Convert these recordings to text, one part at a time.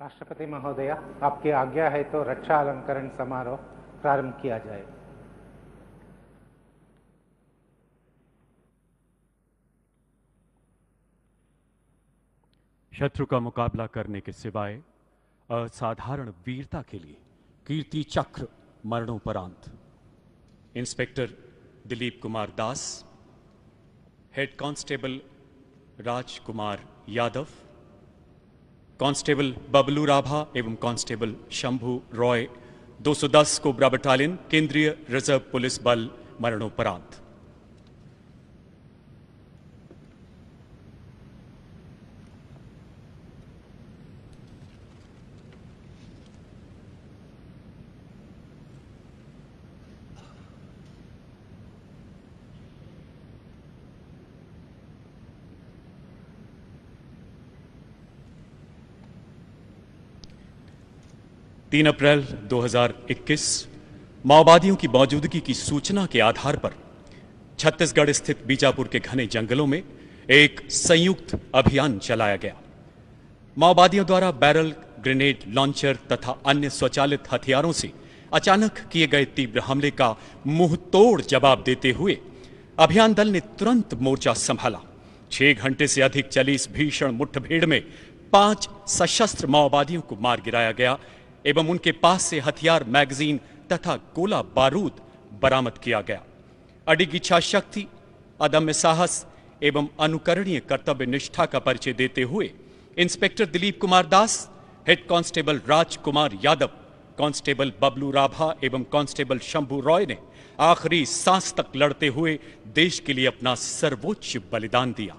राष्ट्रपति महोदय, आपकी आज्ञा है तो रक्षा अलंकरण समारोह प्रारंभ किया जाए। शत्रु का मुकाबला करने के सिवाय असाधारण वीरता के लिए कीर्ति चक्र मरणोपरांत inspector Dilip Kumar Das, head constable Rajkumar Yadav, constable Bablu Rabha एवं constable Shambhu Roy 210 cobra battalion केंद्रीय रिजर्व पुलिस बल मरणोपरांत। तीन अप्रैल 2021 माओवादियों की मौजूदगी की सूचना के आधार पर छत्तीसगढ़ स्थित बीजापुर के घने जंगलों में एक संयुक्त अभियान चलाया गया। माओवादियों द्वारा बैरल, ग्रेनेड लॉन्चर तथा अन्य स्वचालित हथियारों से अचानक किए गए तीव्र हमले का मुंहतोड़ जवाब देते हुए अभियान दल ने तुरंत मोर्चा संभाला। 6 घंटे से अधिक चली इस भीषण मुठभेड़ में 5 सशस्त्र माओवादियों को मार गिराया गया एवं उनके पास से हथियार, मैगजीन तथा गोला बारूद बरामद किया गया। अडिग इच्छा शक्ति, अदम्य साहस एवं अनुकरणीय कर्तव्य निष्ठा का परिचय देते हुए inspector Dilip Kumar Das, head constable Rajkumar Yadav, constable Bablu Rabha एवं कांस्टेबल शंभू रॉय ने आखिरी सांस तक लड़ते हुए देश के लिए अपना सर्वोच्च बलिदान दिया।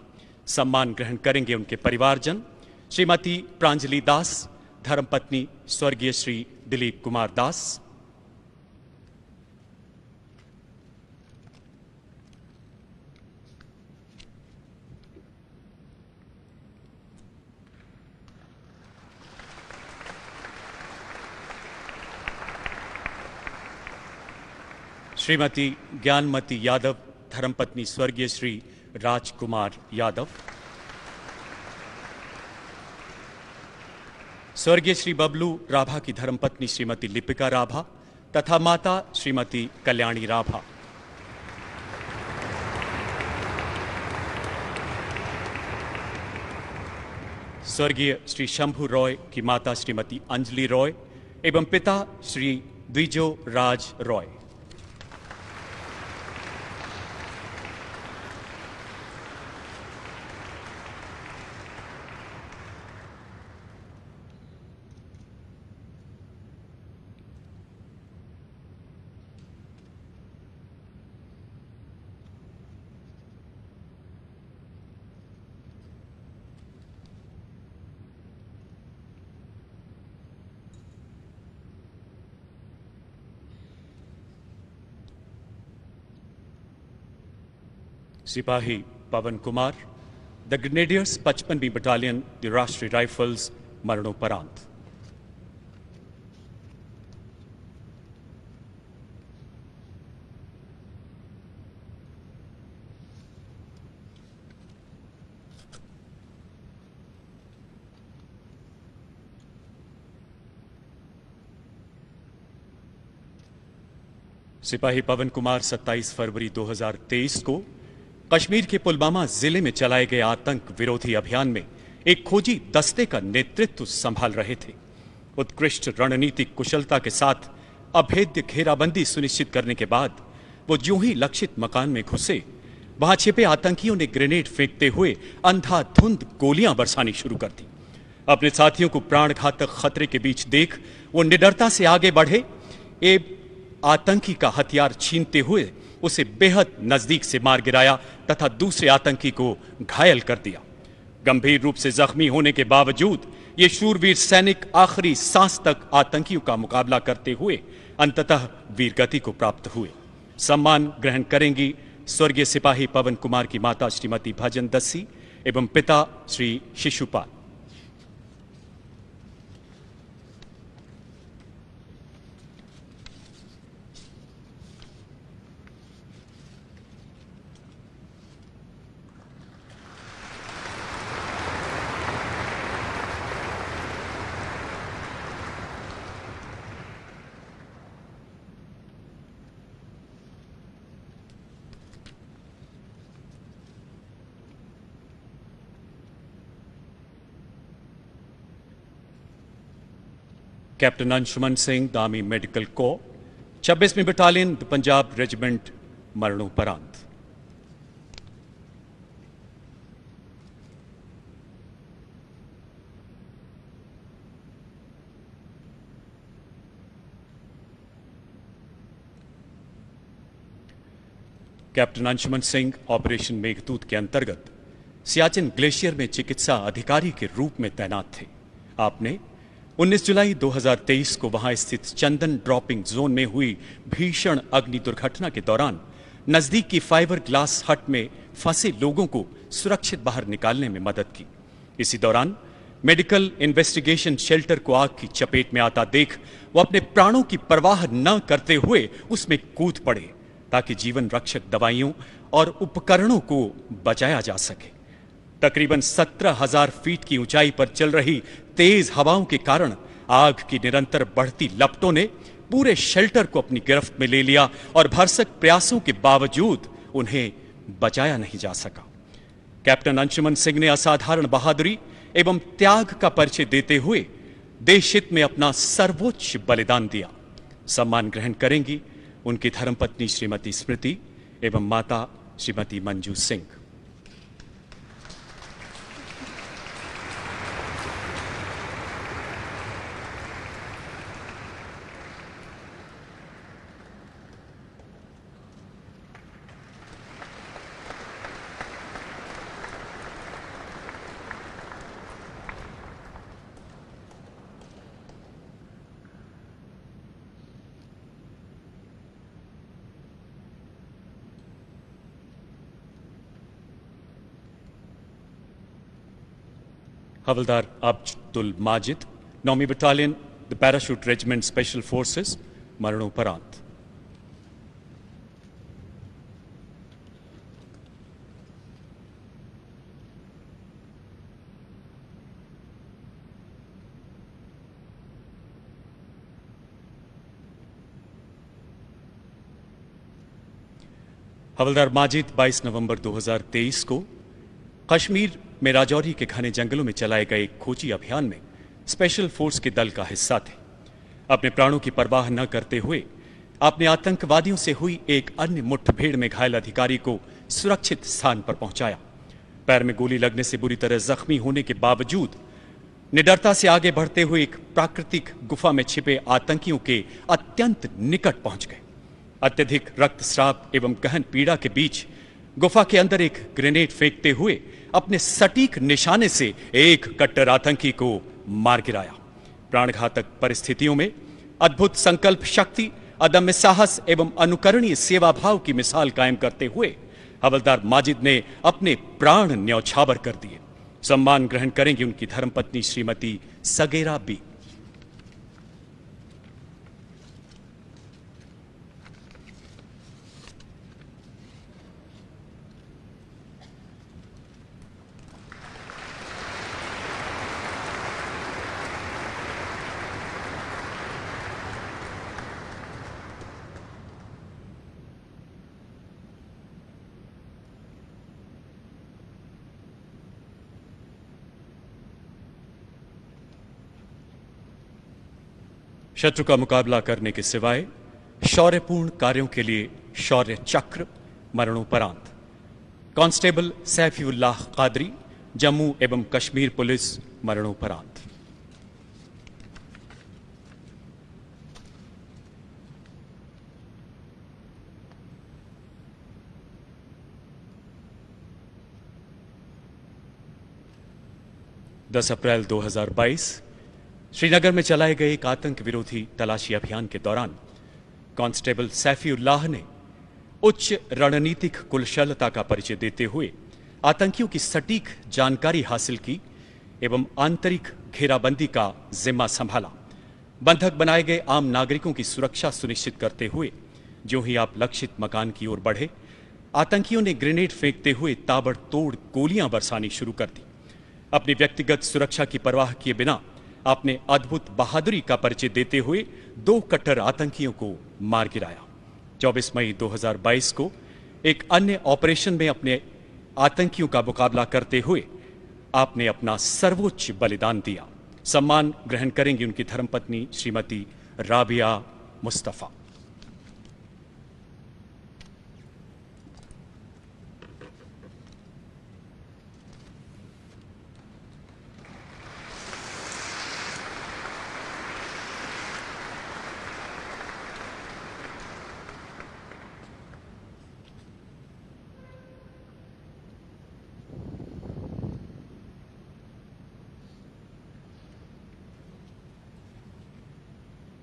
सम्मान ग्रहण करेंगे उनके परिवारजन, श्रीमती प्रांजलि दास, धर्मपत्नी स्वर्गीय श्री दिलीप कुमार दास। श्रीमती ज्ञानमती यादव, धर्मपत्नी स्वर्गीय श्री राजकुमार यादव। स्वर्गीय श्री बबलू राभा की धर्मपत्नी श्रीमती लिपिका राभा तथा माता श्रीमती कल्याणी राभा। स्वर्गीय श्री शंभू रॉय की माता श्रीमती अंजलि रॉय एवं पिता श्री द्विजो राज रॉय। सिपाही पवन कुमार, द ग्रेनेडियर्स 55वीं बटालियन, द राष्ट्रीय राइफल्स मरणोपरांत। सिपाही पवन कुमार 27 फरवरी 2023 को कश्मीर के पुलवामा जिले में चलाए गए आतंक विरोधी अभियान में एक खोजी दस्ते का नेतृत्व संभाल रहे थे। उत्कृष्ट रणनीतिक कुशलता के साथ अभेद्य घेराबंदी सुनिश्चित करने के बाद वो यूं ही लक्षित मकान में घुसे, वहां छिपे आतंकियों ने ग्रेनेड फेंकते हुए अंधाधुंध गोलियां बरसानी शुरू कर दी। अपने साथियों को प्राणघातक खतरे के बीच देख वो निडरता से आगे बढ़े एवं आतंकी का हथियार छीनते हुए उसे बेहद नजदीक से मार गिराया तथा दूसरे आतंकी को घायल कर दिया। गंभीर रूप से जख्मी होने के बावजूद ये शूरवीर सैनिक आखिरी सांस तक आतंकियों का मुकाबला करते हुए अंततः वीरगति को प्राप्त हुए। सम्मान ग्रहण करेंगी स्वर्गीय सिपाही पवन कुमार की माता श्रीमती भजन दस्सी एवं पिता Shri Shishupal. Captain Anshuman Singh, the Army Medical Corps, 26वीं बटालियन, द पंजाब रेजिमेंट, मरणोपरांत। कैप्टन अंशुमन सिंह ऑपरेशन मेघदूत के अंतर्गत सियाचिन ग्लेशियर में चिकित्सा अधिकारी के रूप में तैनात थे। आपने 19 जुलाई 2023 को वहां स्थित चंदन ड्रॉपिंग जोन में हुई भीषण अग्नि दुर्घटना के दौरान नजदीक की फाइबर ग्लास हट में फंसे लोगों को सुरक्षित बाहर निकालने में मदद की। इसी दौरान मेडिकल इन्वेस्टिगेशन शेल्टर को आग की चपेट में आता देख वो अपने प्राणों की परवाह न करते हुए उसमें कूद पड़े ताकि जीवन रक्षक दवाइयों और उपकरणों को बचाया जा सके। तकरीबन 17,000 फीट की ऊंचाई पर चल रही तेज हवाओं के कारण आग की निरंतर बढ़ती लपटों ने पूरे शेल्टर को अपनी गिरफ्त में ले लिया और भरसक प्रयासों के बावजूद उन्हें बचाया नहीं जा सका। कैप्टन अंशुमन सिंह ने असाधारण बहादुरी एवं त्याग का परिचय देते हुए देशहित में अपना सर्वोच्च बलिदान दिया। सम्मान ग्रहण करेंगी उनकी धर्मपत्नी श्रीमती स्मृति एवं माता श्रीमती मंजू सिंह। हवलदार अब्दुल माजिद, 9वीं battalion, the Parachute Regiment Special Forces, मरणोपरांत। हवलदार माजिद 22 नवंबर 2023 को कश्मीर में राजौरी के घने जंगलों में चलाए गए एक खोजी अभियान में स्पेशल फोर्स के दल का हिस्सा थे। अपने प्राणों की परवाह न करते हुए आपने आतंकवादियों से हुई एक अन्य मुठभेड़ में घायल अधिकारी को सुरक्षित स्थान पर पहुंचाया। पैर में गोली लगने से बुरी तरह जख्मी होने के बावजूद निडरता से आगे बढ़ते हुए एक प्राकृतिक गुफा में छिपे आतंकियों के अत्यंत निकट पहुंच गए। अत्यधिक रक्तस्राव एवं गहन पीड़ा के बीच गुफा के अंदर एक ग्रेनेड फेंकते हुए अपने सटीक निशाने से एक कट्टर आतंकी को मार गिराया। प्राणघातक परिस्थितियों में अद्भुत संकल्प शक्ति, अदम्य साहस एवं अनुकरणीय सेवा भाव की मिसाल कायम करते हुए हवलदार माजिद ने अपने प्राण न्यौछावर कर दिए। सम्मान ग्रहण करेंगी उनकी धर्मपत्नी श्रीमती सगेरा बी। शत्रु का मुकाबला करने के सिवाय शौर्यपूर्ण कार्यों के लिए शौर्य चक्र, मरणोपरांत। कांस्टेबल सैफीउल्लाह कादरी, जम्मू एवं कश्मीर पुलिस, मरणोपरांत। अप्रैल 2022 श्रीनगर में चलाए गए एक आतंक विरोधी तलाशी अभियान के दौरान कांस्टेबल सैफीउल्लाह ने उच्च रणनीतिक कुशलता का परिचय देते हुए आतंकियों की सटीक जानकारी हासिल की एवं आंतरिक घेराबंदी का जिम्मा संभाला। बंधक बनाए गए आम नागरिकों की सुरक्षा सुनिश्चित करते हुए ज्यों ही आप लक्षित मकान की ओर बढ़े, आतंकियों ने ग्रेनेड फेंकते हुए ताबड़तोड़ गोलियां बरसानी शुरू कर दी। अपनी व्यक्तिगत सुरक्षा की परवाह किए बिना आपने अद्भुत बहादुरी का परिचय देते हुए 2 कट्टर आतंकियों को मार गिराया। 24 मई 2022 को एक अन्य ऑपरेशन में अपने आतंकियों का मुकाबला करते हुए आपने अपना सर्वोच्च बलिदान दिया। सम्मान ग्रहण करेंगी उनकी धर्मपत्नी Shrimati Rabia Mustafa.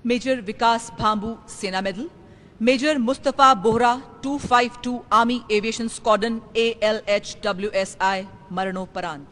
Major Vikas Bhambu Sena medal, major Mustafa Bohra 252 army aviation squadron ALHWSI मरणोपरांत।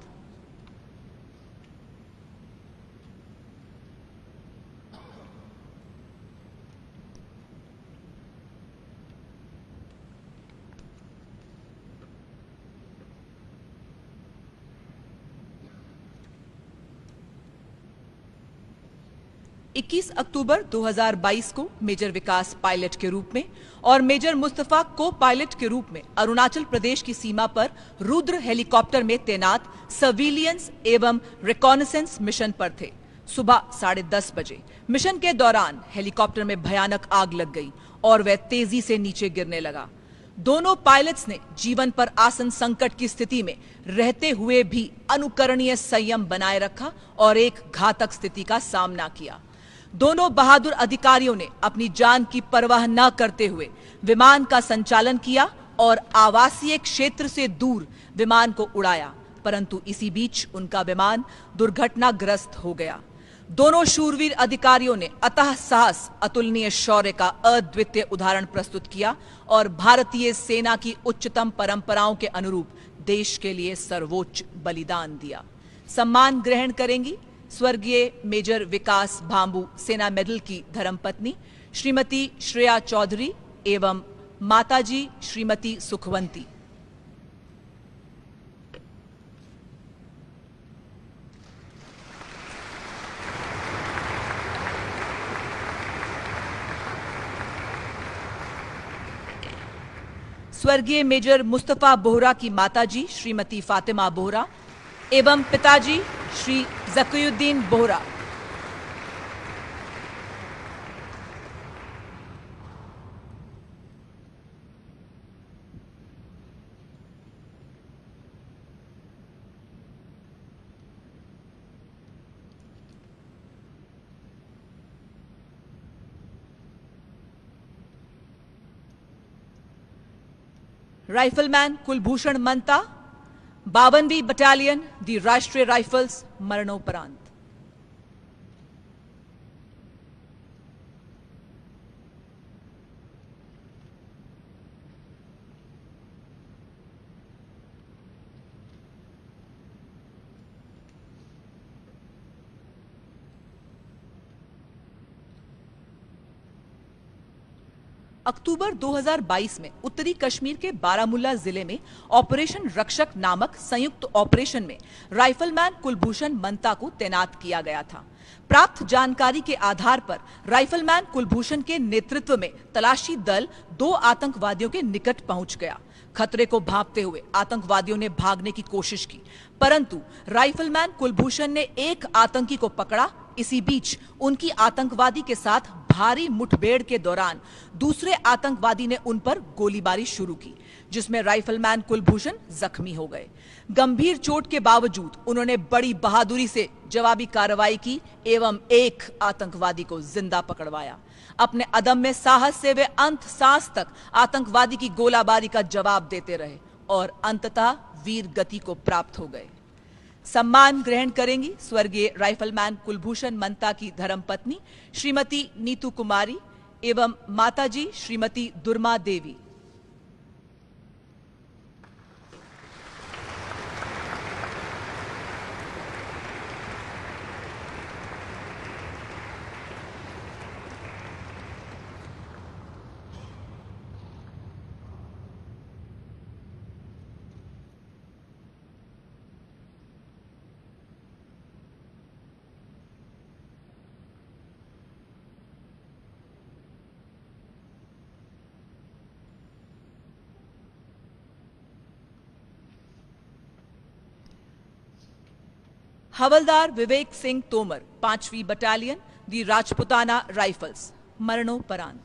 इक्कीस अक्टूबर 2022 को मेजर विकास पायलट के रूप में और मेजर मुस्तफा को पायलट के रूप में अरुणाचल प्रदेश की सीमा पर रुद्र हेलीकॉप्टर में तैनात सर्विलियंस एवं रिकॉनेसेंस मिशन पर थे। सुबह 10:30 बजे मिशन के दौरान हेलीकॉप्टर में भयानक आग लग गई और वह तेजी से नीचे गिरने लगा। दोनों पायलट्स ने जीवन पर आसन संकट की स्थिति में रहते हुए भी अनुकरणीय संयम बनाए रखा और एक घातक स्थिति का सामना किया। दोनों बहादुर अधिकारियों ने अपनी जान की परवाह न करते हुए विमान का संचालन किया और आवासीय क्षेत्र से दूर विमान को उड़ाया, परंतु इसी बीच उनका विमान दुर्घटनाग्रस्त हो गया। दोनों शूरवीर अधिकारियों ने अतः साहस, अतुलनीय शौर्य का अद्वितीय उदाहरण प्रस्तुत किया और भारतीय सेना की उच्चतम परंपराओं के अनुरूप देश के लिए सर्वोच्च बलिदान दिया। सम्मान ग्रहण करेंगी स्वर्गीय मेजर विकास भांबू सेना मेडल की धर्मपत्नी श्रीमती श्रेया चौधरी एवं माताजी श्रीमती सुखवंती। स्वर्गीय मेजर मुस्तफा बोहरा की माताजी श्रीमती फातिमा बोहरा एवं पिताजी श्री जकीउद्दीन बोहरा। राइफलमैन कुलभूषण मंता 52वीं बटालियन दी राष्ट्रीय राइफल्स मरणोपरांत। अक्टूबर 2022 में उत्तरी कश्मीर के बारामुल्ला जिले में ऑपरेशन रक्षक नामक संयुक्त ऑपरेशन में राइफलमैन कुलभूषण मंता को तैनात किया गया था। प्राप्त जानकारी के आधार पर राइफलमैन कुलभूषण के नेतृत्व में तलाशी दल 2 आतंकवादियों के निकट पहुंच गया। खतरे को भांपते हुए आतंकवादियों ने भागने की कोशिश की, परंतु राइफलमैन कुलभूषण ने एक आतंकी को पकड़ा। इसी बीच उनकी आतंकवादी के साथ भारी मुठभेड़ के दौरान दूसरे आतंकवादी ने उन पर गोलीबारी शुरू की, जिसमें राइफलमैन कुलभूषण जख्मी हो गए। गंभीर चोट के बावजूद उन्होंने बड़ी बहादुरी से जवाबी कार्रवाई की एवं एक आतंकवादी को जिंदा पकड़वाया। अपने अदम्य साहस से वे अंत सांस तक आतंकवादी की गोलाबारी का जवाब देते रहे और अंततः वीर गति को प्राप्त हो गए। सम्मान ग्रहण करेंगी स्वर्गीय राइफलमैन कुलभूषण मंता की धर्मपत्नी श्रीमती नीतू कुमारी एवं माताजी श्रीमती दुर्मा देवी। हवलदार विवेक सिंह तोमर, 5वीं बटालियन, दी राजपुताना राइफल्स, मरणोपरांत।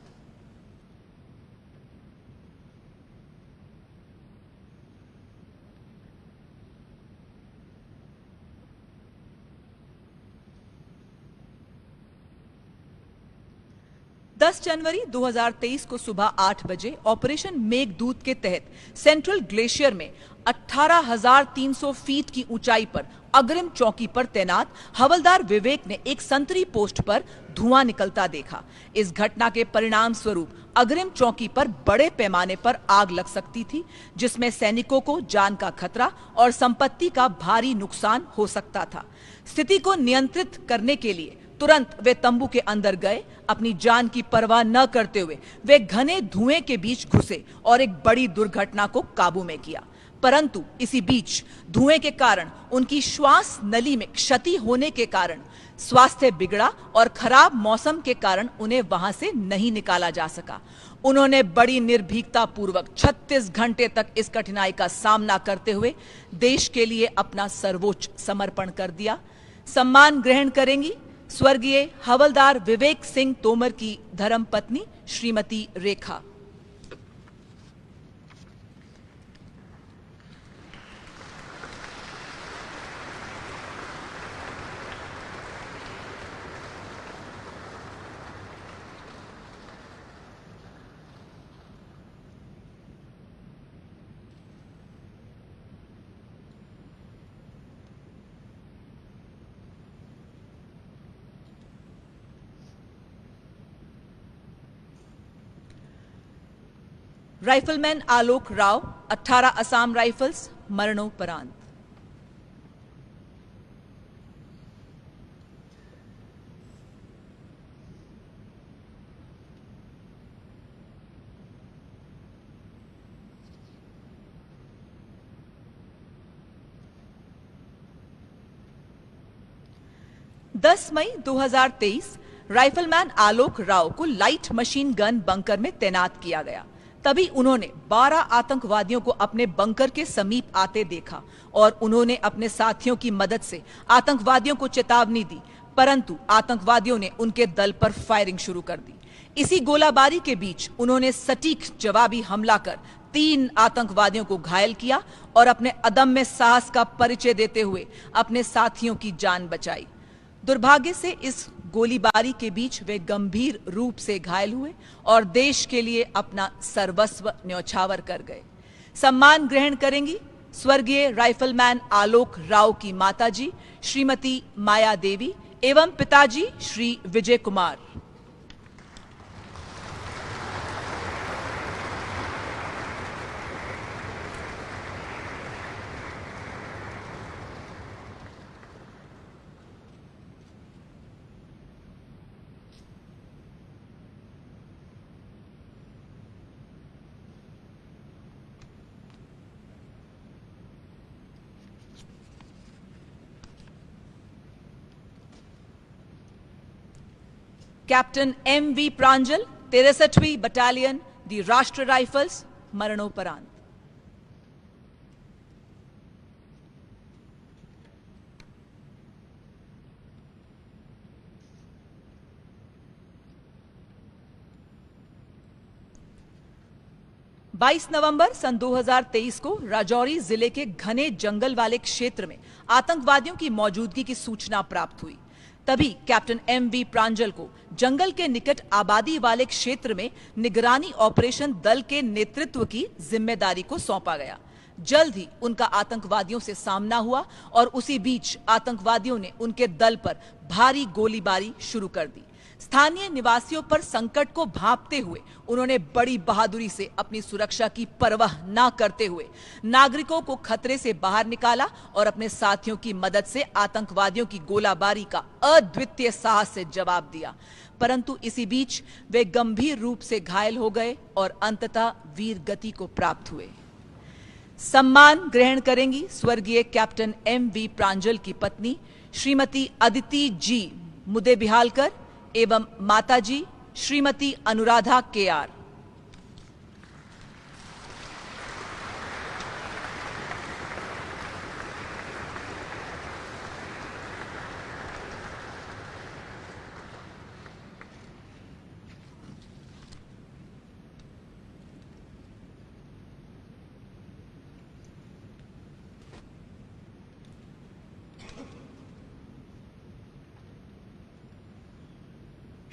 जनवरी 2023 को सुबह 8 बजे ऑपरेशन मेघदूत के तहत सेंट्रल ग्लेशियर में 18,300 फीट की ऊंचाई पर अग्रिम चौकी पर तैनात हवलदार विवेक ने एक संतरी पोस्ट पर धुआं निकलता देखा। इस घटना के परिणाम स्वरूप अग्रिम चौकी पर बड़े पैमाने पर आग लग सकती थी, जिसमें सैनिकों को जान का खतरा और संपत्ति का भारी नुकसान हो सकता था। स्थिति को नियंत्रित करने के लिए तुरंत वे तंबू के अंदर गए। अपनी जान की परवाह न करते हुए वे घने धुएं के बीच घुसे और एक बड़ी दुर्घटना को काबू में किया। परंतु इसी बीच धुएं के कारण उनकी श्वास नली में क्षति होने के कारण स्वास्थ्य बिगड़ा और खराब मौसम के कारण उन्हें वहां से नहीं निकाला जा सका। उन्होंने बड़ी निर्भीकता पूर्वक 36 घंटे तक इस कठिनाई का सामना करते हुए देश के लिए अपना सर्वोच्च समर्पण कर दिया। सम्मान ग्रहण करेंगी स्वर्गीय हवलदार विवेक सिंह तोमर की धर्मपत्नी श्रीमती रेखा। राइफलमैन आलोक राव, 18 असम राइफल्स, मरणोपरांत। मई 2023 राइफलमैन आलोक राव को लाइट मशीन गन बंकर में तैनात किया गया। तभी उन्होंने 12 आतंकवादियों को अपने बंकर के समीप आते देखा और उन्होंने अपने साथियों की मदद से आतंकवादियों को चेतावनी दी, परंतु आतंकवादियों ने उनके दल पर फायरिंग शुरू कर दी। इसी गोलाबारी के बीच उन्होंने सटीक जवाबी हमला कर 3 आतंकवादियों को घायल किया और अपने अदम्य साहस का परिचय देते हुए अपने साथियों की जान बचाई। दुर्भाग्य से इस गोलीबारी के बीच वे गंभीर रूप से घायल हुए और देश के लिए अपना सर्वस्व न्यौछावर कर गए। सम्मान ग्रहण करेंगी स्वर्गीय राइफलमैन आलोक राव की माताजी श्रीमती माया देवी एवं पिताजी श्री विजय कुमार। Captain M.V. प्रांजल, 63वीं बटालियन, दी राष्ट्र राइफल्स, मरणोपरांत। नवंबर सन 2023 को राजौरी जिले के घने जंगल वाले क्षेत्र में आतंकवादियों की मौजूदगी की सूचना प्राप्त हुई। तभी कैप्टन M.V. प्रांजल को जंगल के निकट आबादी वाले क्षेत्र में निगरानी ऑपरेशन दल के नेतृत्व की जिम्मेदारी को सौंपा गया। जल्द ही उनका आतंकवादियों से सामना हुआ और उसी बीच आतंकवादियों ने उनके दल पर भारी गोलीबारी शुरू कर दी। स्थानीय निवासियों पर संकट को भांपते हुए उन्होंने बड़ी बहादुरी से अपनी सुरक्षा की परवाह न करते हुए नागरिकों को खतरे से बाहर निकाला और अपने साथियों की मदद से आतंकवादियों की गोलाबारी का अद्वितीय साहस से जवाब दिया। परंतु इसी बीच वे गंभीर रूप से घायल हो गए और अंततः वीर गति को प्राप्त हुए। सम्मान ग्रहण करेंगी स्वर्गीय कैप्टन M.V. प्रांजल की पत्नी श्रीमती अदिति जी मुदेबिहालकर एवं माताजी श्रीमती अनुराधा KR।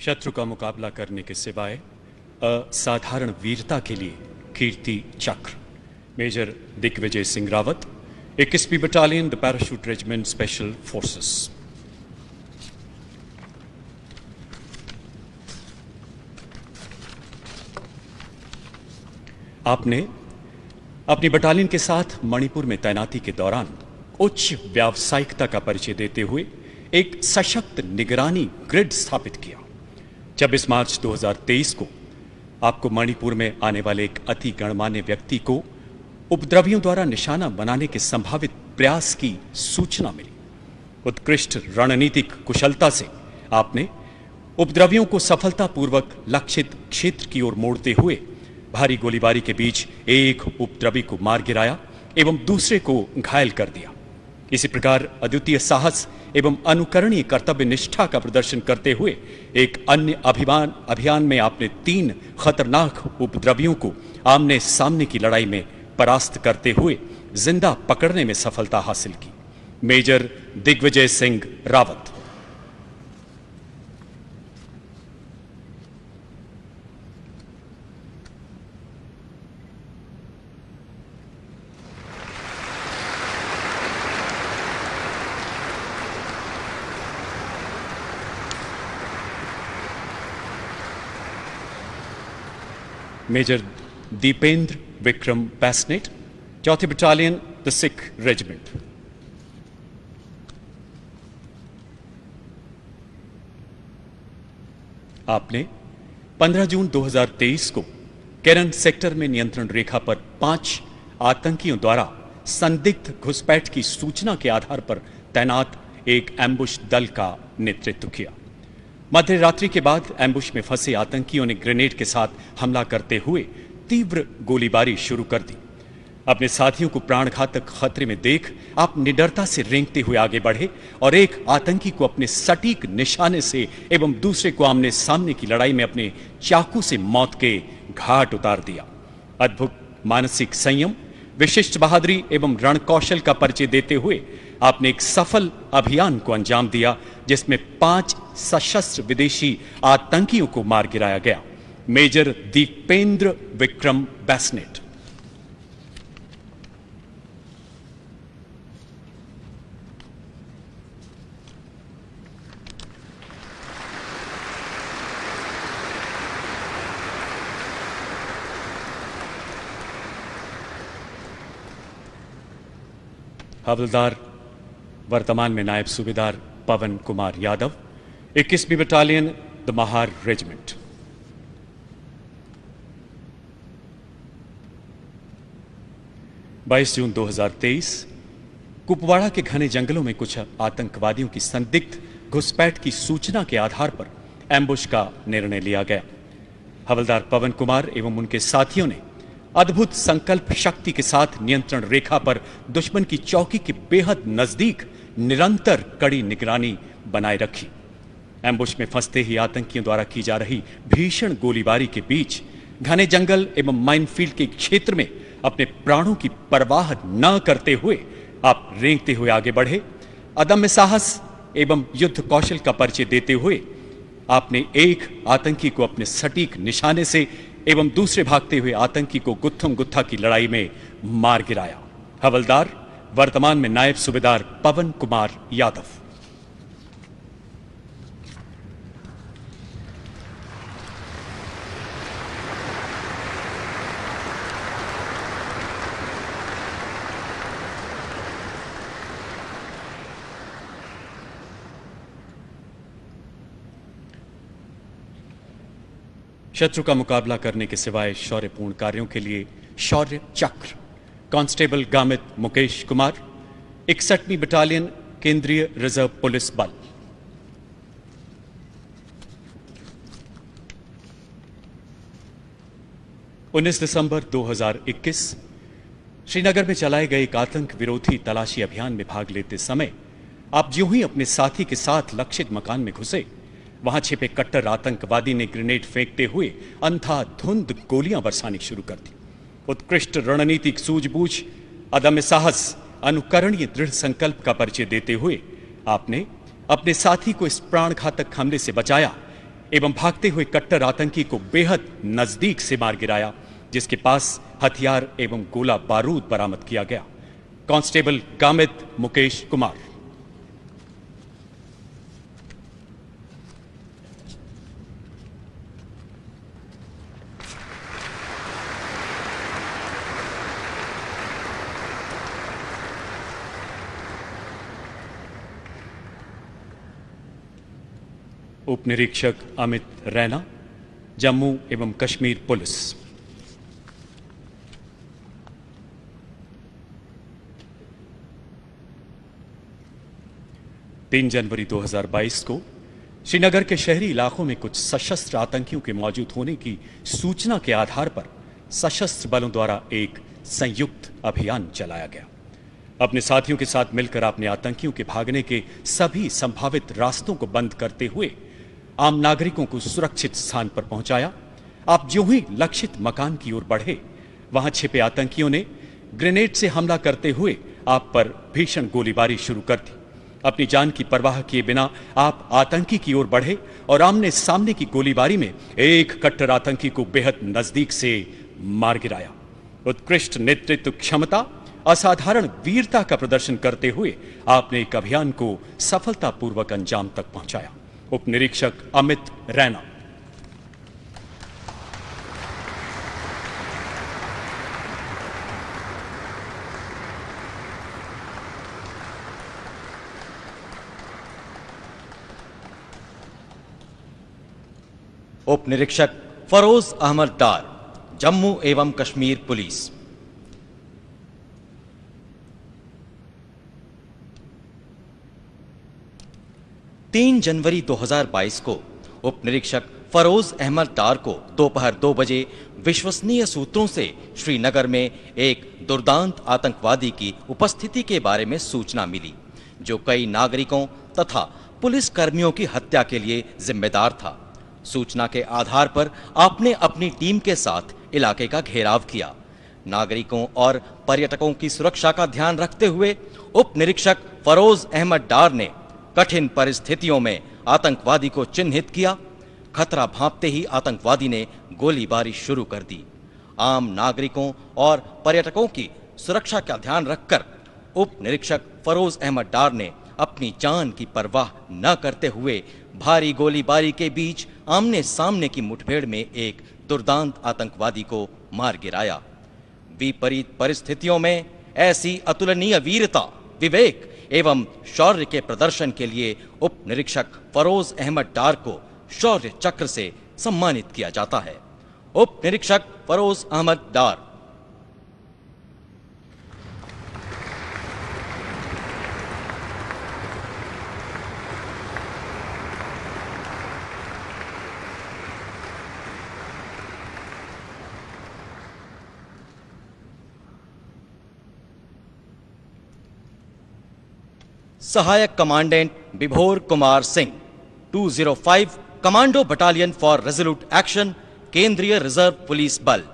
शत्रु का मुकाबला करने के सिवाय असाधारण वीरता के लिए कीर्ति चक्र मेजर दिग्विजय सिंह रावत, 21वीं battalion the Parachute Regiment Special Forces. आपने अपनी बटालियन के साथ मणिपुर में तैनाती के दौरान उच्च व्यावसायिकता का परिचय देते हुए एक सशक्त निगरानी ग्रिड स्थापित किया। 26 मार्च 2023 को आपको मणिपुर में आने वाले एक अति गणमान्य व्यक्ति को उपद्रवियों द्वारा निशाना बनाने के संभावित प्रयास की सूचना मिली। उत्कृष्ट रणनीतिक कुशलता से आपने उपद्रवियों को सफलतापूर्वक लक्षित क्षेत्र की ओर मोड़ते हुए भारी गोलीबारी के बीच एक उपद्रवी को मार गिराया एवं दूसरे को घायल कर दिया। इसी प्रकार अद्वितीय साहस एवं अनुकरणीय कर्तव्य निष्ठा का प्रदर्शन करते हुए एक अन्य अभियान में आपने 3 खतरनाक उपद्रवियों को आमने सामने की लड़ाई में परास्त करते हुए जिंदा पकड़ने में सफलता हासिल की। Major Digvijay Singh Rawat. Major Dipendra Vikram Basnet, 4th battalion the Sikh regiment. आपने 15 जून 2023 को केरन सेक्टर में नियंत्रण रेखा पर 5 आतंकियों द्वारा संदिग्ध घुसपैठ की सूचना के आधार पर तैनात एक एम्बुश दल का नेतृत्व किया। मध्य रात्रि के बाद एम्बुश में फंसे आतंकियों ने ग्रेनेड के साथ हमला करते हुए तीव्र गोलीबारी शुरू कर दी। अपने साथियों को प्राणघातक खतरे में देख आप निडरता से रेंगते हुए आगे बढ़े और एक आतंकी को अपने सटीक निशाने से एवं दूसरे को आमने सामने की लड़ाई में अपने चाकू से मौत के घाट उतार दिया। अद्भुत मानसिक संयम, विशिष्ट बहादुरी एवं रणकौशल का परिचय देते हुए आपने एक सफल अभियान को अंजाम दिया जिसमें 5 सशस्त्र विदेशी आतंकियों को मार गिराया गया। मेजर दीपेंद्र विक्रम बैसनेट। हवलदार वर्तमान में नायब सूबेदार पवन कुमार यादव, 21वीं बटालियन द महार रेजिमेंट। बाईस जून 2023 कुपवाड़ा के घने जंगलों में कुछ आतंकवादियों की संदिग्ध घुसपैठ की सूचना के आधार पर एम्बुश का निर्णय लिया गया। हवलदार पवन कुमार एवं उनके साथियों ने अद्भुत संकल्प शक्ति के साथ नियंत्रण रेखा पर दुश्मन की चौकी के बेहद नजदीक निरंतर कड़ी निगरानी बनाए रखी। एम्बुश में फंसते ही आतंकियों द्वारा की जा रही भीषण गोलीबारी के बीच घने जंगल एवं माइनफील्ड के क्षेत्र में अपने प्राणों की परवाह न करते हुए आप रेंगते हुए आगे बढ़े। अदम्य साहस एवं युद्ध कौशल का परिचय देते हुए आपने एक आतंकी को अपने सटीक निशाने से एवं दूसरे भागते हुए आतंकी को गुत्थम गुत्था की लड़ाई में मार गिराया। हवलदार वर्तमान में नायब सूबेदार पवन कुमार यादव। शत्रु का मुकाबला करने के सिवाय शौर्यपूर्ण कार्यों के लिए शौर्य चक्र कांस्टेबल गामित मुकेश कुमार, 61वीं बटालियन केंद्रीय रिजर्व पुलिस बल। उन्नीस दिसंबर 2021 श्रीनगर में चलाए गए एक आतंक विरोधी तलाशी अभियान में भाग लेते समय आप ज्यों ही अपने साथी के साथ लक्षित मकान में घुसे, वहां छिपे कट्टर आतंकवादी ने ग्रेनेड फेंकते हुए अंधाधुंध गोलियां बरसानी शुरू कर दी। उत्कृष्ट रणनीतिक सूझबूझ, अदम्य साहस, अनुकरणीय दृढ़ संकल्प का परिचय देते हुए आपने अपने साथी को इस प्राणघातक हमले से बचाया एवं भागते हुए कट्टर आतंकी को बेहद नजदीक से मार गिराया, जिसके पास हथियार एवं गोला बारूद बरामद किया गया। कांस्टेबल गामित मुकेश कुमार। उप निरीक्षक अमित रैना, जम्मू एवं कश्मीर पुलिस। तीन जनवरी 2022 को श्रीनगर के शहरी इलाकों में कुछ सशस्त्र आतंकियों के मौजूद होने की सूचना के आधार पर सशस्त्र बलों द्वारा एक संयुक्त अभियान चलाया गया। अपने साथियों के साथ मिलकर आपने आतंकियों के भागने के सभी संभावित रास्तों को बंद करते हुए आम नागरिकों को सुरक्षित स्थान पर पहुंचाया। आप जो ही लक्षित मकान की ओर बढ़े, वहां छिपे आतंकियों ने ग्रेनेड से हमला करते हुए आप पर भीषण गोलीबारी शुरू कर दी। अपनी जान की परवाह किए बिना आप आतंकी की ओर बढ़े और आमने सामने की गोलीबारी में एक कट्टर आतंकी को बेहद नजदीक से मार गिराया। उत्कृष्ट नेतृत्व क्षमता, असाधारण वीरता का प्रदर्शन करते हुए आपने एक अभियान को सफलतापूर्वक अंजाम तक पहुंचाया। उप निरीक्षक अमित रैना। उप निरीक्षक फरोज अहमद डार, जम्मू एवं कश्मीर पुलिस। तीन जनवरी 2022 को उप निरीक्षक फरोज अहमद डार को दोपहर 2 बजे विश्वसनीय सूत्रों से श्रीनगर में एक दुर्दांत आतंकवादी की उपस्थिति के बारे में सूचना मिली, जो कई नागरिकों तथा पुलिस कर्मियों की हत्या के लिए जिम्मेदार था। सूचना के आधार पर आपने अपनी टीम के साथ इलाके का घेराव किया। नागरिकों और पर्यटकों की सुरक्षा का ध्यान रखते हुए उप निरीक्षक फरोज अहमद डार ने कठिन परिस्थितियों में आतंकवादी को चिन्हित किया। खतरा भांपते ही आतंकवादी ने गोलीबारी शुरू कर दी। आम नागरिकों और पर्यटकों की सुरक्षा का ध्यान रखकर उप निरीक्षक फरोज अहमद डार ने अपनी जान की परवाह न करते हुए भारी गोलीबारी के बीच आमने सामने की मुठभेड़ में एक दुर्दांत आतंकवादी को मार गिराया। विपरीत परिस्थितियों में ऐसी अतुलनीय वीरता, विवेक एवं शौर्य के प्रदर्शन के लिए उप निरीक्षक फरोज अहमद डार को शौर्य चक्र से सम्मानित किया जाता है। उप निरीक्षक फरोज अहमद डार। सहायक कमांडेंट विभोर Kumar Singh, 205 commando battalion for resolute action, केंद्रीय रिजर्व पुलिस बल।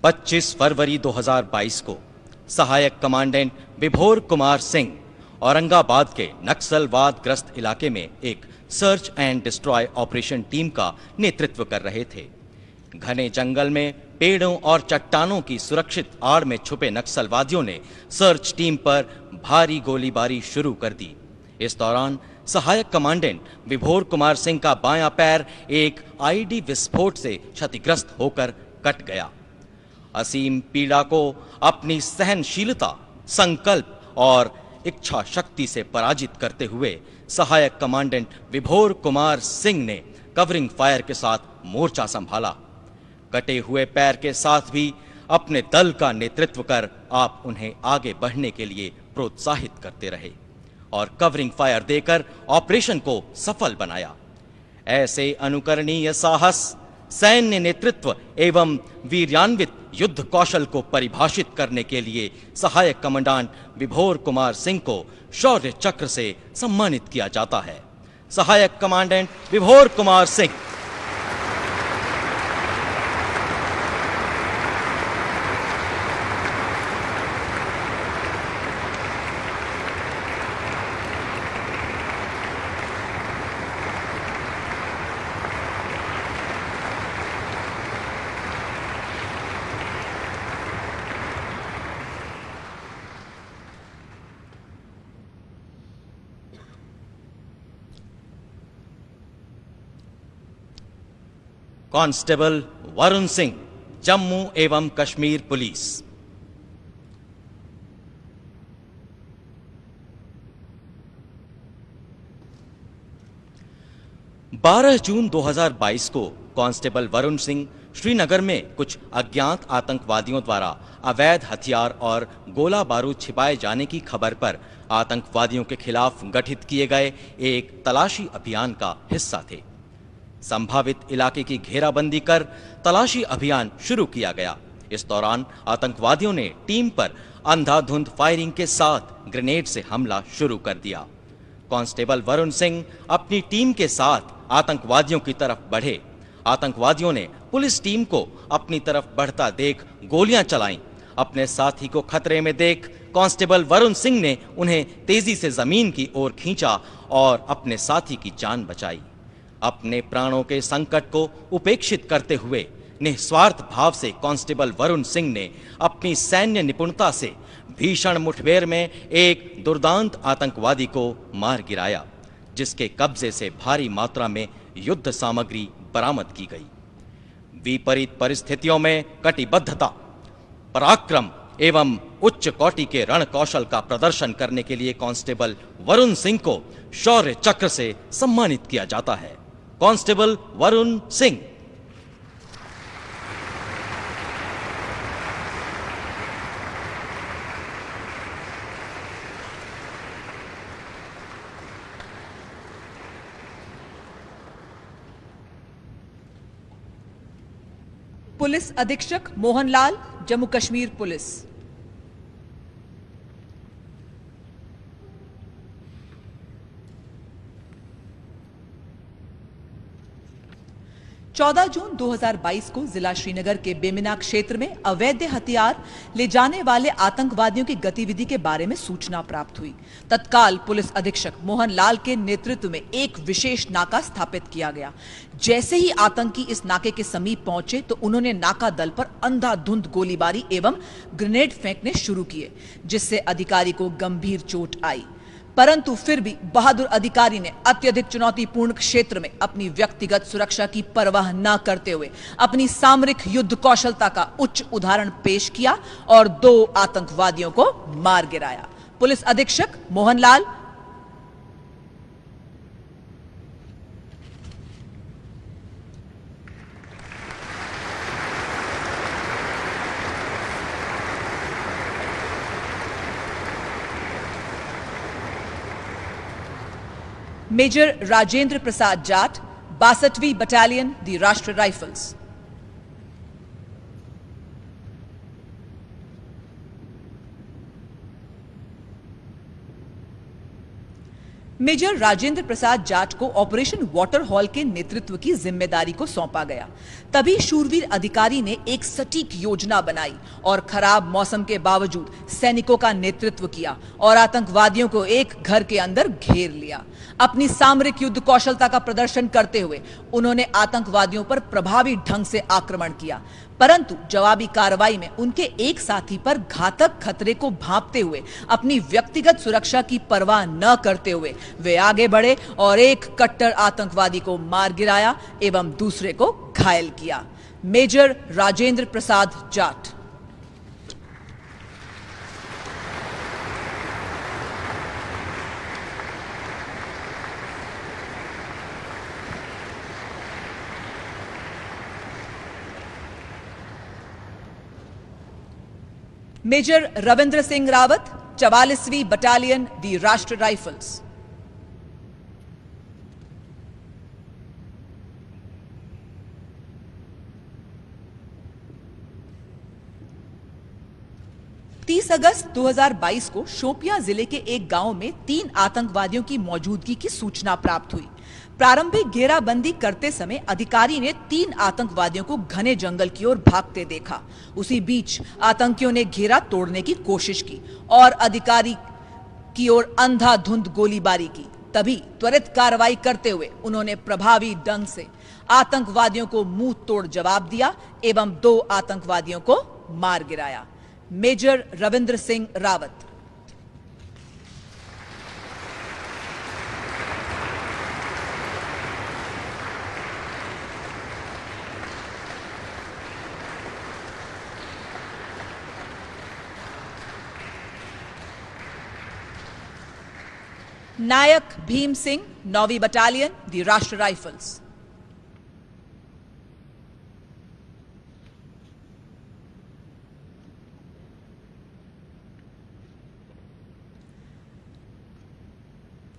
पच्चीस फरवरी 2022 को सहायक कमांडेंट विभोर कुमार सिंह औरंगाबाद के नक्सलवाद ग्रस्त इलाके में एक search and destroy operation team का नेतृत्व कर रहे थे। घने जंगल में पेड़ों और चट्टानों की सुरक्षित आड़ में छुपे नक्सलवादियों ने सर्च टीम पर भारी गोलीबारी शुरू कर दी। इस दौरान सहायक कमांडेंट विभोर कुमार सिंह का बायां पैर एक आईडी विस्फोट से क्षतिग्रस्त होकर कट गया। असीम पीड़ा को अपनी सहनशीलता, संकल्प और इच्छा शक्ति से पराजित करते हुए सहायक कमांडेंट विभोर कुमार सिंह ने कवरिंग फायर के साथ मोर्चा संभाला। कटे हुए पैर के साथ भी अपने दल का नेतृत्व कर आप उन्हें आगे बढ़ने के लिए प्रोत्साहित करते रहे और कवरिंग फायर देकर ऑपरेशन को सफल बनाया। ऐसे अनुकरणीय साहस, सैन्य नेतृत्व एवं वीर्यान्वित युद्ध कौशल को परिभाषित करने के लिए सहायक कमांडेंट विभोर कुमार सिंह को शौर्य चक्र से सम्मानित किया जाता है। सहायक कमांडेंट विभोर कुमार सिंह। कांस्टेबल वरुण सिंह, जम्मू एवं कश्मीर पुलिस। बारह जून 2022 को कांस्टेबल वरुण सिंह श्रीनगर में कुछ अज्ञात आतंकवादियों द्वारा अवैध हथियार और गोला बारूद छिपाए जाने की खबर पर आतंकवादियों के खिलाफ गठित किए गए एक तलाशी अभियान का हिस्सा थे। संभावित इलाके की घेराबंदी कर तलाशी अभियान शुरू किया गया। इस दौरान आतंकवादियों ने टीम पर अंधाधुंध फायरिंग के साथ ग्रेनेड से हमला शुरू कर दिया। कांस्टेबल वरुण सिंह अपनी टीम के साथ आतंकवादियों की तरफ बढ़े। आतंकवादियों ने पुलिस टीम को अपनी तरफ बढ़ता देख गोलियां चलाईं। अपने साथी को खतरे में देख कांस्टेबल वरुण सिंह ने उन्हें तेजी से जमीन की ओर खींचा और अपने साथी की जान बचाई। अपने प्राणों के संकट को उपेक्षित करते हुए निस्वार्थ भाव से कांस्टेबल वरुण सिंह ने अपनी सैन्य निपुणता से भीषण मुठभेड़ में एक दुर्दांत आतंकवादी को मार गिराया, जिसके कब्जे से भारी मात्रा में युद्ध सामग्री बरामद की गई। विपरीत परिस्थितियों में कटिबद्धता, पराक्रम एवं उच्च कोटि के रण कौशल का प्रदर्शन करने के लिए कांस्टेबल वरुण सिंह को शौर्य चक्र से सम्मानित किया जाता है। कांस्टेबल वरुण सिंह। पुलिस अधीक्षक मोहनलाल, जम्मू कश्मीर पुलिस। चौदह जून 2022 को जिला श्रीनगर के बेमिना क्षेत्र में अवैध हथियार ले जाने वाले आतंकवादियों की गतिविधि के बारे में सूचना प्राप्त हुई। तत्काल पुलिस अधीक्षक मोहनलाल के नेतृत्व में एक विशेष नाका स्थापित किया गया। जैसे ही आतंकी इस नाके के समीप पहुंचे तो उन्होंने नाका दल पर अंधाधुंध गोलीबारी एवं ग्रेनेड फेंकने शुरू किए, जिससे अधिकारी को गंभीर चोट आई। परंतु फिर भी बहादुर अधिकारी ने अत्यधिक चुनौतीपूर्ण क्षेत्र में अपनी व्यक्तिगत सुरक्षा की परवाह न करते हुए अपनी सामरिक युद्ध कौशलता का उच्च उदाहरण पेश किया और 2 आतंकवादियों को मार गिराया। पुलिस अधीक्षक मोहनलाल। मेजर राजेंद्र प्रसाद जाट, 62वीं बटालियन, दी राष्ट्रीय राइफल्स। मेजर राजेंद्र प्रसाद जाट को ऑपरेशन वाटर हॉल के नेतृत्व की जिम्मेदारी को सौंपा गया। तभी शूरवीर अधिकारी ने एक सटीक योजना बनाई और खराब मौसम के बावजूद सैनिकों का नेतृत्व किया और आतंकवादियों को एक घर के अंदर घेर लिया। अपनी सामरिक युद्ध कौशलता का प्रदर्शन करते हुए उन्होंने आतंकवादियों पर प्रभावी ढंग से आक्रमण किया, परंतु जवाबी कार्रवाई में उनके एक साथी पर घातक खतरे को भांपते हुए अपनी व्यक्तिगत सुरक्षा की परवाह न करते हुए वे आगे बढ़े और एक कट्टर आतंकवादी को मार गिराया एवं दूसरे को घायल किया। Major Rajendra Prasad Jat. Major Ravindra Singh Rawat, 44वीं battalion, दी राष्ट्रीय राइफल्स। अगस्त 2022 को शोपियां जिले के एक गांव में 3 आतंकवादियों की मौजूदगी की सूचना प्राप्त हुई। प्रारंभिक घेराबंदी करते समय अधिकारी ने 3 आतंकवादियों को घने जंगल की ओर भागते देखा। उसी बीच आतंकियों ने घेरा तोड़ने की कोशिश की और अधिकारी की ओर अंधाधुंध गोलीबारी की। तभी त्वरित कार्रवाई करते हुए उन्होंने प्रभावी ढंग से आतंकवादियों को मुंह तोड़ जवाब दिया एवं 2 आतंकवादियों को मार गिराया। मेजर रविंद्र सिंह रावत। नायक भीम सिंह, 9वीं बटालियन, दी राष्ट्रीय राइफल्स।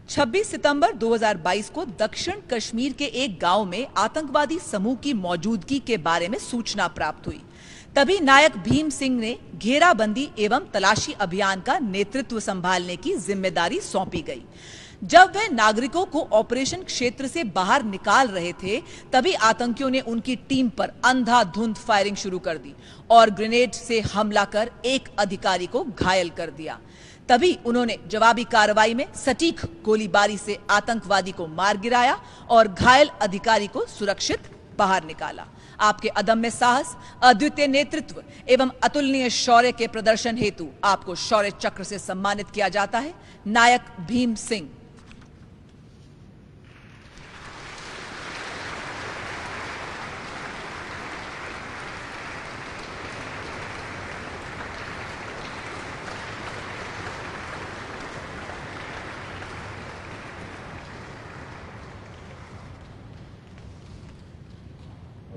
छब्बीस सितंबर 2022 को दक्षिण कश्मीर के एक गांव में आतंकवादी समूह की मौजूदगी के बारे में सूचना प्राप्त हुई। तभी नायक भीम सिंह ने घेराबंदी एवं तलाशी अभियान का नेतृत्व संभालने की जिम्मेदारी सौंपी गई। जब वे नागरिकों को ऑपरेशन क्षेत्र से बाहर निकाल रहे थे, तभी आतंकियों ने उनकी टीम पर अंधाधुंध फायरिंग शुरू कर दी और ग्रेनेड से हमला कर एक अधिकारी को घायल कर दिया। तभी उन्होंने जवाबी कार्रवाई में सटीक गोलीबारी से आतंकवादी को मार गिराया और घायल अधिकारी को सुरक्षित बाहर निकाला। आपके अदम्य साहस, अद्वितीय नेतृत्व एवं अतुलनीय शौर्य के प्रदर्शन हेतु आपको शौर्य चक्र से सम्मानित किया जाता है। Naik Bhim Singh.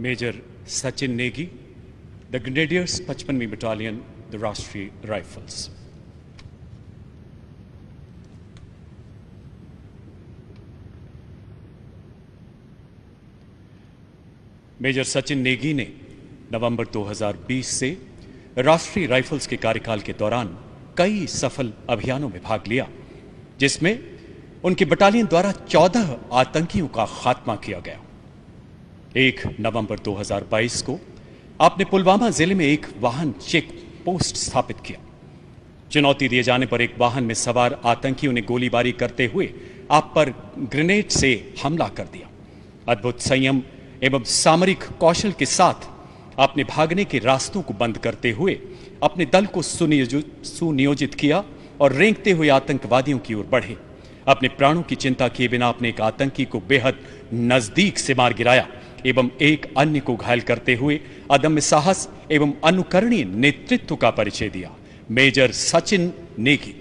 Major Sachin Negi, the Grenadiers 55वीं battalion, the Rashtriya Rifles. Major Sachin Negi ने नवंबर 2020 से राष्ट्रीय राइफल्स के कार्यकाल के दौरान कई सफल अभियानों में भाग लिया, जिसमें उनकी बटालियन द्वारा 14 आतंकियों का खात्मा किया गया। 1 नवंबर 2022 को आपने पुलवामा जिले में एक वाहन चेक पोस्ट स्थापित किया। चुनौती दिए जाने पर एक वाहन में सवार आतंकियों ने गोलीबारी करते हुए आप पर ग्रेनेड से हमला कर दिया। अद्भुत संयम एवं सामरिक कौशल के साथ आपने भागने के रास्तों को बंद करते हुए अपने दल को सुनियोजित किया और रेंगते हुए आतंकवादियों की ओर बढ़े। अपने प्राणों की चिंता किए बिना आपने एक आतंकी को बेहद नजदीक से मार गिराया एवं एक अन्य को घायल करते हुए अदम्य साहस एवं अनुकरणीय नेतृत्व का परिचय दिया। Major Sachin Negi.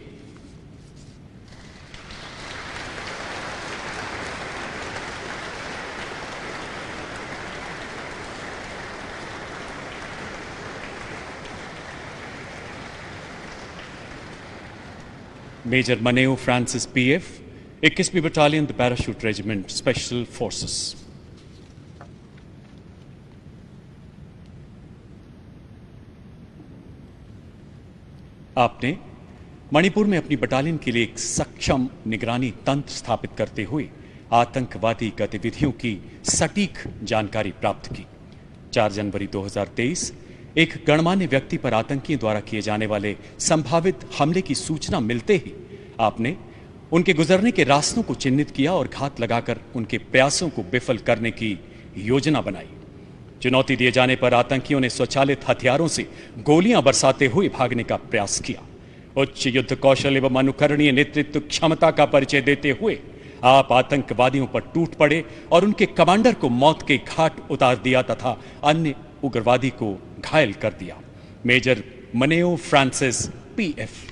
Major Maneo Francis PF, 21वीं battalion, the Parachute Regiment, Special Forces. आपने मणिपुर में अपनी बटालियन के लिए एक सक्षम निगरानी तंत्र स्थापित करते हुए आतंकवादी गतिविधियों की सटीक जानकारी प्राप्त की। 4 जनवरी 2023 एक गणमान्य व्यक्ति पर आतंकियों द्वारा किए जाने वाले संभावित हमले की सूचना मिलते ही आपने उनके गुजरने के रास्तों को चिन्हित किया और घात लगाकर उनके प्रयासों को विफल करने की योजना बनाई। चुनौती दिए जाने पर आतंकियों ने स्वचालित हथियारों से गोलियां बरसाते हुए भागने का प्रयास किया। उच्च युद्ध कौशल एवं अनुकरणीय नेतृत्व क्षमता का परिचय देते हुए आप आतंकवादियों पर टूट पड़े और उनके कमांडर को मौत के घाट उतार दिया तथा अन्य उग्रवादी को घायल कर दिया। Major Maneo Francis PF.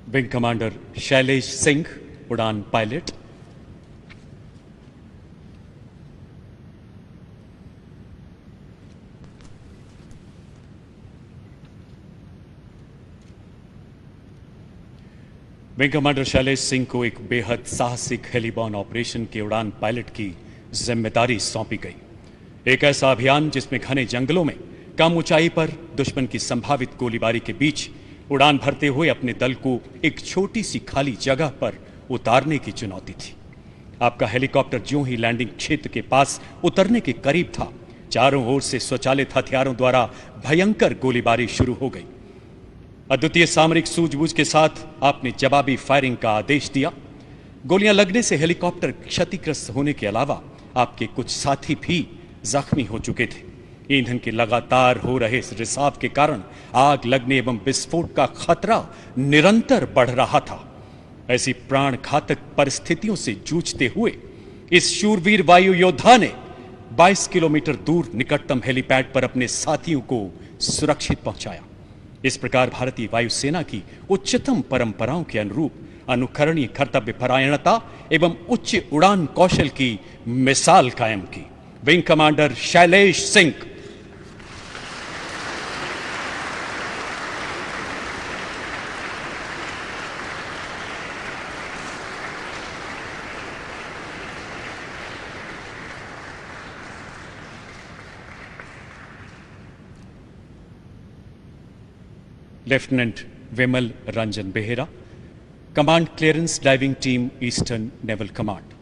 Wing commander Shailesh Singh, उड़ान pilot. Wing commander Shailesh Singh को एक बेहद साहसिक हेलीबॉर्न ऑपरेशन के उड़ान पायलट की जिम्मेदारी सौंपी गई। एक ऐसा अभियान जिसमें घने जंगलों में कम ऊंचाई पर दुश्मन की संभावित गोलीबारी के बीच उड़ान भरते हुए अपने दल को एक छोटी सी खाली जगह पर उतारने की चुनौती थी। आपका हेलीकॉप्टर ज्यों ही लैंडिंग क्षेत्र के पास उतरने के करीब था, चारों ओर से स्वचालित हथियारों द्वारा भयंकर गोलीबारी शुरू हो गई। अद्वितीय सामरिक सूझबूझ के साथ आपने जवाबी फायरिंग का आदेश दिया। गोलियां लगने से हेलीकॉप्टर क्षतिग्रस्त होने के अलावा आपके कुछ साथी भी जख्मी हो चुके थे। ईंधन के लगातार हो रहे रिसाव के कारण आग लगने एवं विस्फोट का खतरा निरंतर बढ़ रहा था। ऐसी प्राण घातक परिस्थितियों से जूझते हुए इस शूरवीर वायु योद्धा ने 22 किलोमीटर दूर निकटतम हेलीपैड पर अपने साथियों को सुरक्षित पहुंचाया। इस प्रकार भारतीय वायुसेना की उच्चतम परंपराओं के अनुरूप अनुकरणीय कर्तव्य परायणता एवं उच्च उड़ान कौशल की मिसाल कायम की। Wing commander Shailesh Singh. Lieutenant Vimal Ranjan Behera, command clearance diving team, Eastern Naval Command.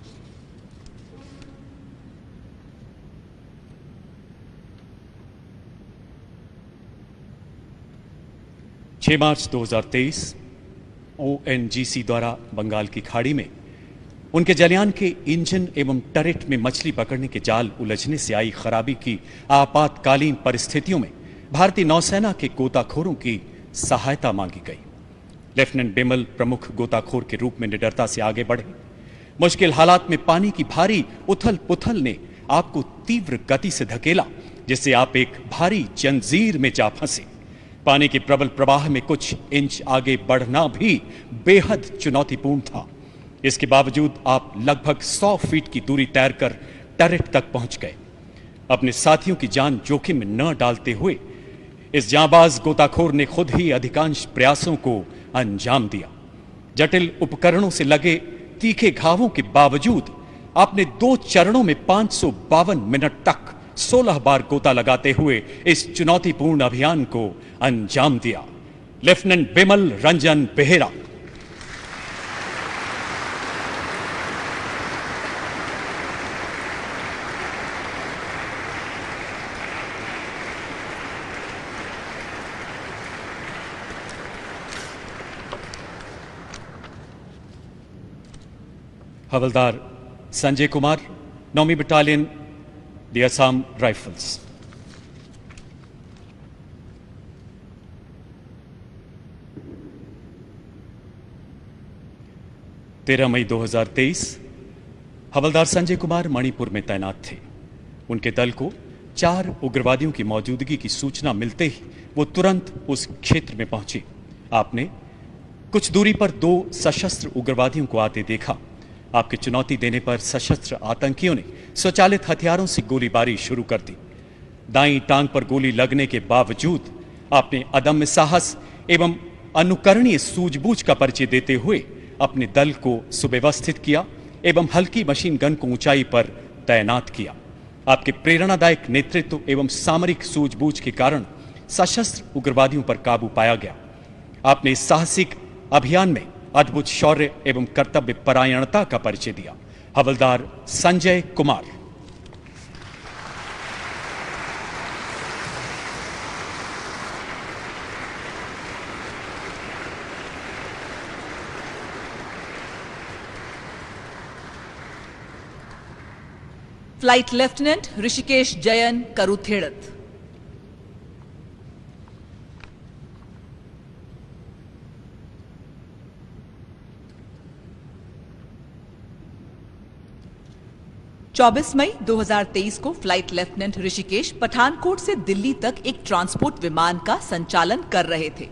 छह मार्च 2023 ओएनजीसी द्वारा बंगाल की खाड़ी में उनके जलयान के इंजन एवं टरेट में मछली पकड़ने के जाल उलझने से आई खराबी की आपातकालीन परिस्थितियों में भारतीय नौसेना के गोताखोरों की सहायता मांगी गई। लेफ्टिनेंट बिमल प्रमुख गोताखोर के रूप में निडरता से आगे बढ़े। मुश्किल हालात में पानी की भारी उथल पुथल ने आपको तीव्र गति से धकेला, जिससे आप एक भारी जंजीर में जा फंसे। पानी के प्रबल प्रवाह में कुछ इंच आगे बढ़ना भी बेहद चुनौतीपूर्ण था। इसके बावजूद आप लगभग 100 फीट की दूरी तैरकर टरेट तक पहुंच गए। अपने साथियों की जान जोखिम में न डालते हुए इस जांबाज गोताखोर ने खुद ही अधिकांश प्रयासों को अंजाम दिया। जटिल उपकरणों से लगे तीखे घावों के बावजूद आपने 2 चरणों में 552 मिनट तक 16 बार गोता लगाते हुए इस चुनौतीपूर्ण अभियान को अंजाम दिया। लेफ्टिनेंट बिमल रंजन बेहरा। हवलदार संजय कुमार, 9वीं बटालियन, द असम राइफल्स। तेरह मई 2023 हवलदार संजय कुमार मणिपुर में तैनात थे। उनके दल को 4 उग्रवादियों की मौजूदगी की सूचना मिलते ही वो तुरंत उस क्षेत्र में पहुंचे। आपने कुछ दूरी पर 2 सशस्त्र उग्रवादियों को आते देखा। आपकी चुनौती देने पर सशस्त्र आतंकियों ने स्वचालित हथियारों से गोलीबारी शुरू कर दी। दाईं टांग पर गोली लगने के बावजूद आपने अदम्य साहस एवं अनुकरणीय सूझबूझ का परिचय देते हुए अपने दल को सुव्यवस्थित किया एवं हल्की मशीन गन को ऊंचाई पर तैनात किया। आपके प्रेरणादायक नेतृत्व एवं सामरिक सूझबूझ के कारण सशस्त्र उग्रवादियों पर काबू पाया गया। आपने इस साहसिक अभियान में अद्भुत शौर्य एवं कर्तव्य परायणता का परिचय दिया। हवलदार संजय कुमार। Flight lieutenant Rishikesh Jayan Karuthedath. चौबीस मई 2023 को फ्लाइट लेफ्टिनेंट ऋषिकेश पठानकोट से दिल्ली तक एक ट्रांसपोर्ट विमान का संचालन कर रहे थे।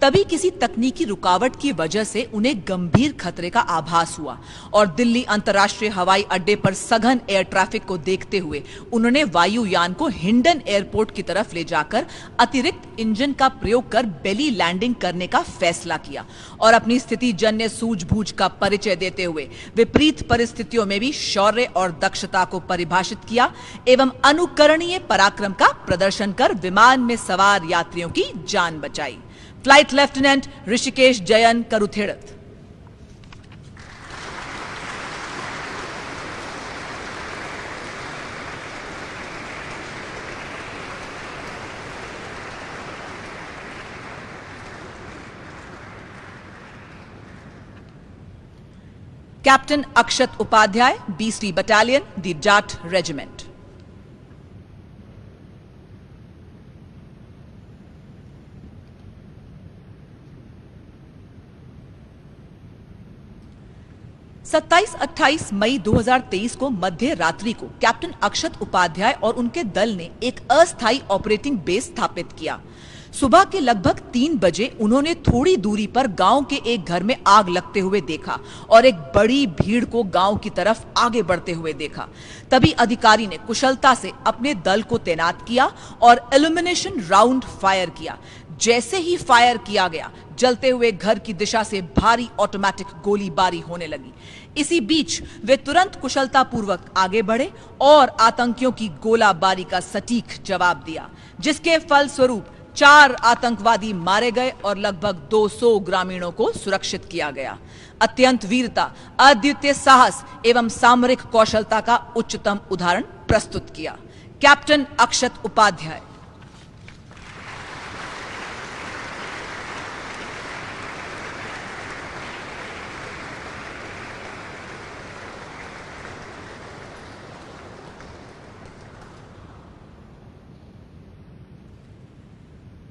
तभी किसी तकनीकी रुकावट की वजह से उन्हें गंभीर खतरे का आभास हुआ और दिल्ली अंतर्राष्ट्रीय हवाई अड्डे पर सघन एयर ट्रैफिक को देखते हुए उन्होंने वायुयान को हिंडन एयरपोर्ट की तरफ ले जाकर अतिरिक्त इंजन का प्रयोग कर बेली लैंडिंग करने का फैसला किया और अपनी स्थिति जन्य सूझबूझ का परिचय देते हुए विपरीत परिस्थितियों में भी शौर्य और दक्षता को परिभाषित किया एवं अनुकरणीय पराक्रम का प्रदर्शन कर विमान में सवार यात्रियों की जान बचाई। Flight lieutenant Rishikesh Jayan Karuthedath. Captain Akshat Upadhyay, 20वीं बटालियन, द जाट रेजिमेंट। 27-28 मई 2023 को मध्य रात्रि को कैप्टन अक्षत उपाध्याय और उनके दल ने एक अस्थायी ऑपरेटिंग बेस स्थापित किया। सुबह के लगभग 3 बजे उन्होंने थोड़ी दूरी पर गांव के एक घर में आग लगते हुए देखा और एक बड़ी भीड़ को गांव की तरफ आगे बढ़ते हुए देखा। तभी अधिकारी ने कुशलता से अपने दल को तैनात किया और एल्यूमिनेशन राउंड फायर किया। जैसे ही फायर किया गया, जलते हुए घर की दिशा से भारी ऑटोमेटिक गोलीबारी होने लगी। इसी बीच वे तुरंत कुशलतापूर्वक आगे बढ़े और आतंकियों की गोलाबारी का सटीक जवाब दिया, जिसके फलस्वरूप 4 आतंकवादी मारे गए और लगभग 200 ग्रामीणों को सुरक्षित किया गया। अत्यंत वीरता, अद्वितीय साहस एवं सामरिक कौशलता का उच्चतम उदाहरण प्रस्तुत किया। कैप्टन अक्षत उपाध्याय।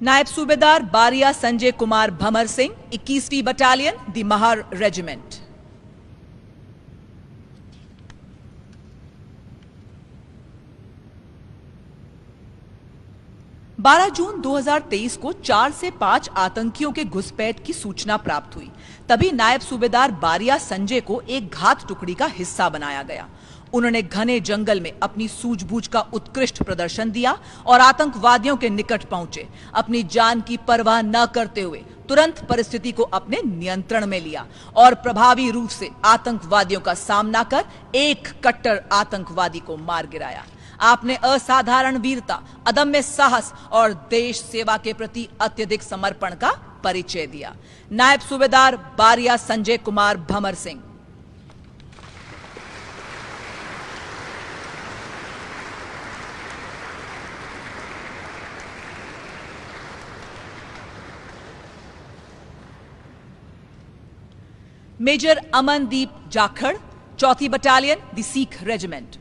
नायब सूबेदार बारिया संजय कुमार भमर सिंह, 21वीं बटालियन, द महार रेजिमेंट। बारह जून 2023 को 4 से 5 आतंकियों के घुसपैठ की सूचना प्राप्त हुई। तभी नायब सूबेदार बारिया संजय को एक घात टुकड़ी का हिस्सा बनाया गया। उन्होंने घने जंगल में अपनी सूझबूझ का उत्कृष्ट प्रदर्शन दिया और आतंकवादियों के निकट पहुंचे। अपनी जान की परवाह न करते हुए तुरंत परिस्थिति को अपने नियंत्रण में लिया और प्रभावी रूप से आतंकवादियों का सामना कर एक कट्टर आतंकवादी को मार गिराया। आपने असाधारण वीरता, अदम्य साहस और देश सेवा के प्रति अत्यधिक समर्पण का परिचय दिया। Naib Subedar Bariya Sanjay Kumar Bhamar Singh. Major Amandeep Jakhar, 4th battalion, the Sikh Regiment.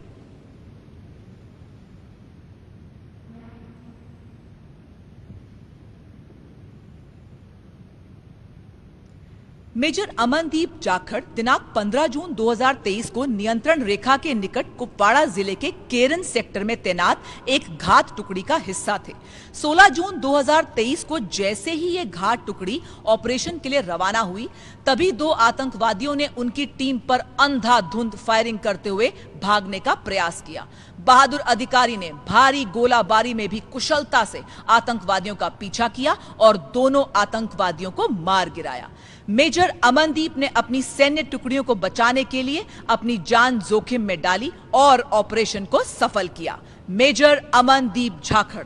Major Amandeep Jakhar दिनांक 15 जून 2023 को नियंत्रण रेखा के निकट कुपवाड़ा जिले के केरन सेक्टर में तैनात एक घात टुकड़ी का हिस्सा थे। 16 जून 2023 को जैसे ही ये घात टुकड़ी ऑपरेशन के लिए रवाना हुई, तभी 2 आतंकवादियों ने उनकी टीम पर अंधाधुंध फायरिंग करते हुए भागने का प्रयास किया। बहादुर अधिकारी ने भारी गोलाबारी में भी कुशलता से आतंकवादियों का पीछा किया और दोनों आतंकवादियों को मार गिराया। मेजर अमनदीप ने अपनी सैन्य टुकड़ियों को बचाने के लिए अपनी जान जोखिम में डाली और ऑपरेशन को सफल किया। मेजर अमनदीप जाखड़।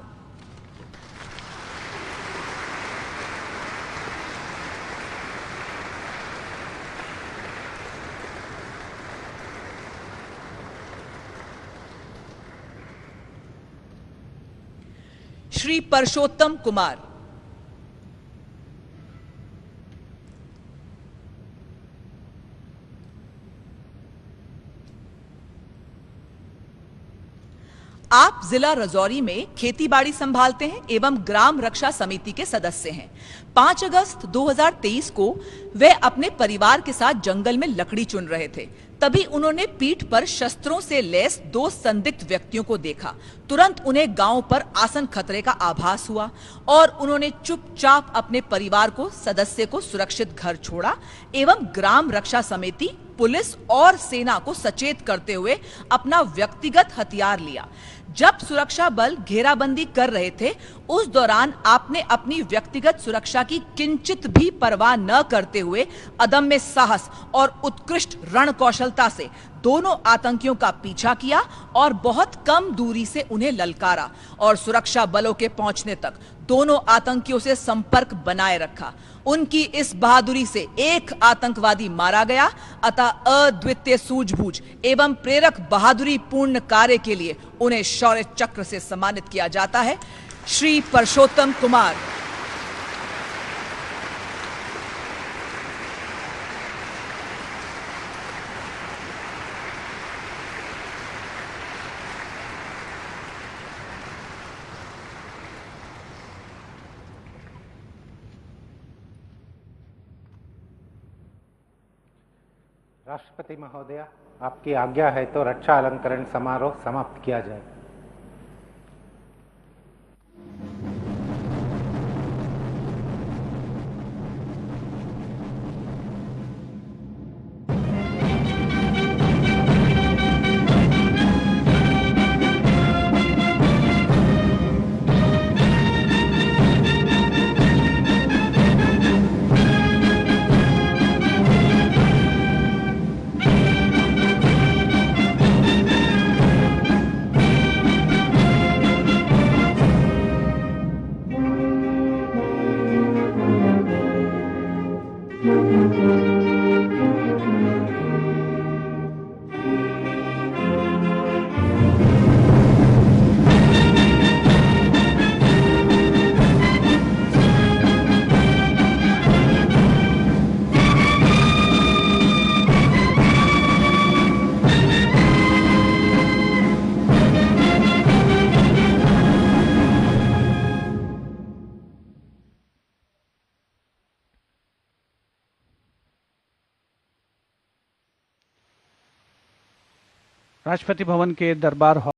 श्री परशोत्तम कुमार। आप जिला राजौरी में खेती बाड़ी संभालते हैं एवं ग्राम रक्षा समिति के सदस्य हैं। 5 अगस्त 2023 को वे अपने परिवार के साथ जंगल में लकड़ी चुन रहे थे। तभी उन्होंने पीठ पर शस्त्रों से लैस 2 संदिग्ध व्यक्तियों को देखा। तुरंत उन्हें गांव पर आसन खतरे का आभास हुआ और उन्होंने चुपचाप अपने परिवार को सदस्य को सुरक्षित घर छोड़ा एवं ग्राम रक्षा समिति, पुलिस और सेना को सचेत करते हुए अपना व्यक्तिगत हथियार लिया। जब सुरक्षा बल घेराबंदी कर रहे थे, उस दौरान आपने अपनी व्यक्तिगत सुरक्षा की किंचित भी परवाह न करते हुए अदम्य साहस और उत्कृष्ट रण कौशलता से दोनों आतंकियों का पीछा किया और बहुत कम दूरी से उन्हें ललकारा और सुरक्षा बलों के पहुंचने तक दोनों आतंकियों से संपर्क बनाए रखा। उनकी इस बहादुरी से एक आतंकवादी मारा गया। अतः अद्वितीय सूझबूझ एवं प्रेरक बहादुरी पूर्ण कार्य के लिए उन्हें शौर्य चक्र से सम्मानित किया जाता है। श्री परशोत्तम कुमार। राष्ट्रपति महोदय, आपकी आज्ञा है तो रक्षा अलंकरण समारोह समाप्त किया जाए। राष्ट्रपति भवन के दरबार